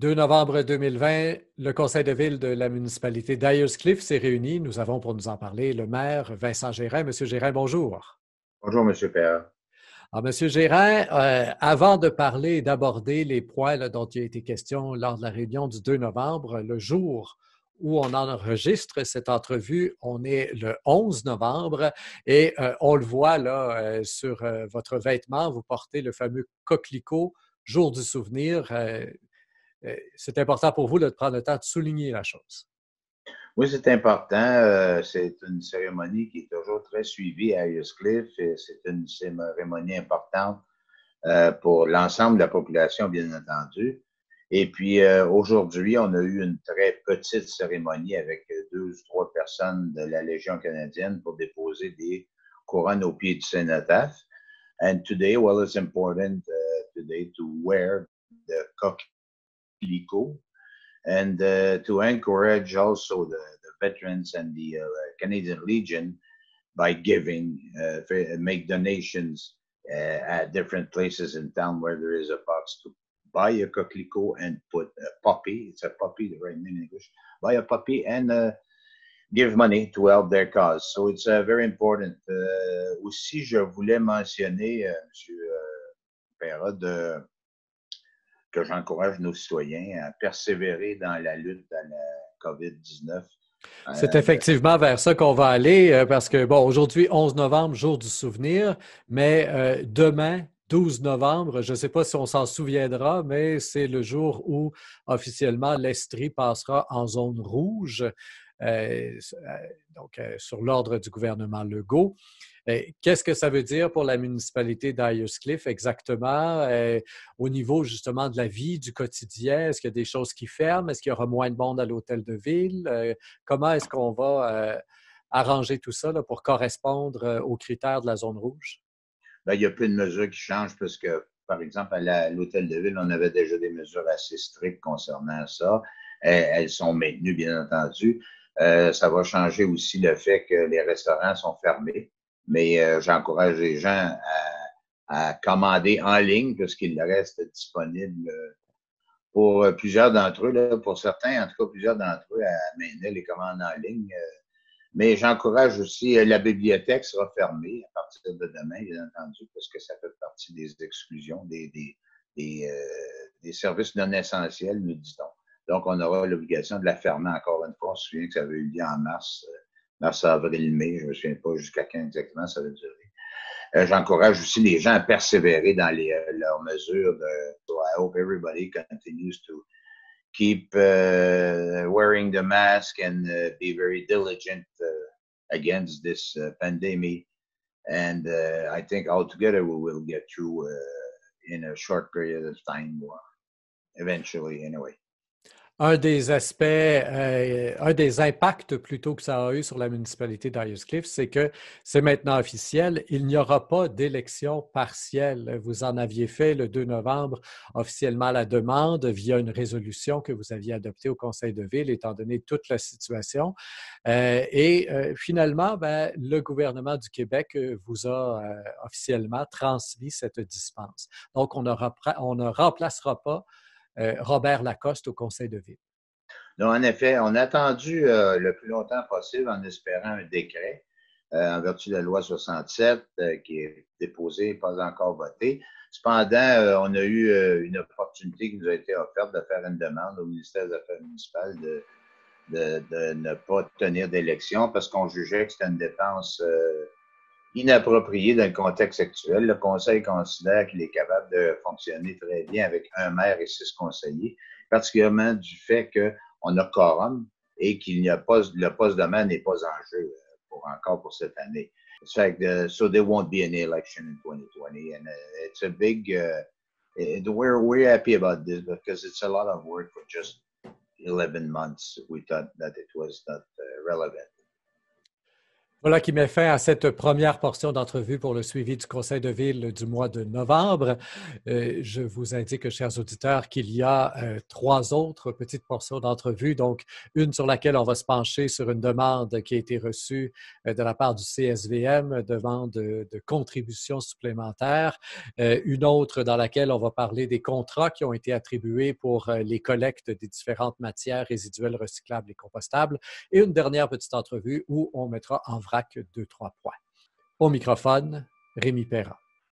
2 novembre 2020, le conseil de ville de la municipalité d'Ayers-Cliff s'est réuni. Nous avons pour nous en parler le maire Vincent Gérin. Monsieur Gérin, bonjour. Bonjour, Monsieur Perra. Alors, Monsieur Gérin, avant de parler et d'aborder les points là, dont il a été question lors de la réunion du 2 novembre, le jour où on enregistre cette entrevue, on est le 11 novembre et on le voit là sur votre vêtement, vous portez le fameux coquelicot, jour du souvenir. C'est important pour vous là, de prendre le temps de souligner la chose. Oui, c'est important. C'est une cérémonie qui est toujours très suivie à Cliff et c'est une cérémonie importante pour l'ensemble de la population, bien entendu. Et puis aujourd'hui, on a eu une très petite cérémonie avec 2 ou 3 personnes de la Légion canadienne pour déposer des couronnes au pied du cénotaphe. And today, well, it's important today to wear the coquelicot and to encourage also the veterans and the Canadian Legion by giving, make donations at different places in town where there is a box to buy a coquelicot and put a puppy. It's a puppy, the right name in English. Buy a puppy and give money to help their cause. So it's very important. Aussi, je voulais mentionner, M. Perra, que j'encourage nos citoyens à persévérer dans la lutte à la COVID-19. C'est effectivement vers ça qu'on va aller parce que, bon, aujourd'hui, 11 novembre, jour du souvenir, mais demain, 12 novembre, je ne sais pas si on s'en souviendra, mais c'est le jour où officiellement l'Estrie passera en zone rouge, donc sur l'ordre du gouvernement Legault. Qu'est-ce que ça veut dire pour la municipalité d'Ayers-Cliff exactement au niveau justement de la vie, du quotidien? Est-ce qu'il y a des choses qui ferment? Est-ce qu'il y aura moins de monde à l'hôtel de ville? Comment est-ce qu'on va arranger tout ça là, pour correspondre aux critères de la zone rouge? Ben, il y a peu de mesures qui changent parce que, par exemple, à l'hôtel de ville, on avait déjà des mesures assez strictes concernant ça. Elles sont maintenues, bien entendu. Ça va changer aussi le fait que les restaurants sont fermés. Mais j'encourage les gens à commander en ligne puisqu'il reste disponible pour plusieurs d'entre eux. Là, pour certains, en tout cas, plusieurs d'entre eux à maintenir les commandes en ligne. Mais j'encourage aussi, la bibliothèque sera fermée à partir de demain, bien entendu, parce que ça fait partie des exclusions, des services non essentiels, nous dit-on. Donc, on aura l'obligation de la fermer encore une fois. On se souvient que ça avait eu lieu en mars, avril, mai. Je ne me souviens pas jusqu'à quand exactement ça va durer. J'encourage aussi les gens à persévérer dans leurs mesures. So I hope everybody continues to keep wearing the mask and be very diligent against this pandemic. And I think altogether we will get through in a short period of time, eventually anyway. Un des aspects, un des impacts plutôt que ça a eu sur la municipalité d'Ayers-Cliff, c'est que c'est maintenant officiel, il n'y aura pas d'élection partielle. Vous en aviez fait le 2 novembre officiellement la demande via une résolution que vous aviez adoptée au Conseil de ville, étant donné toute la situation. Finalement, ben, le gouvernement du Québec vous a officiellement transmis cette dispense. Donc, on ne remplacera pas Robert Lacoste au conseil de ville. Donc, en effet, on a attendu le plus longtemps possible en espérant un décret en vertu de la loi 67 qui est déposée, pas encore votée. Cependant, on a eu une opportunité qui nous a été offerte de faire une demande au ministère des Affaires municipales de ne pas tenir d'élection parce qu'on jugeait que c'était une dépense inappropriée dans le contexte actuel. Le conseil considère qu'il est capable de fonctionner très bien avec un maire et 6 conseillers, particulièrement du fait qu'on a quorum et qu'il n'y a pas, le poste de maire n'est pas en jeu encore pour cette année. So there won't be an election in 2020 and it's a big, we're happy about this because it's a lot of work for just 11 months. We thought that it was not relevant. Voilà qui met fin à cette première portion d'entrevue pour le suivi du Conseil de ville du mois de novembre. Je vous indique, chers auditeurs, qu'il y a trois autres petites portions d'entrevue. Donc, une sur laquelle on va se pencher sur une demande qui a été reçue de la part du CSVM, demande de contributions supplémentaires. Une autre dans laquelle on va parler des contrats qui ont été attribués pour les collectes des différentes matières résiduelles recyclables et compostables. Et une dernière petite entrevue où on mettra en vrac deux, trois points. Au microphone, Rémi Perra.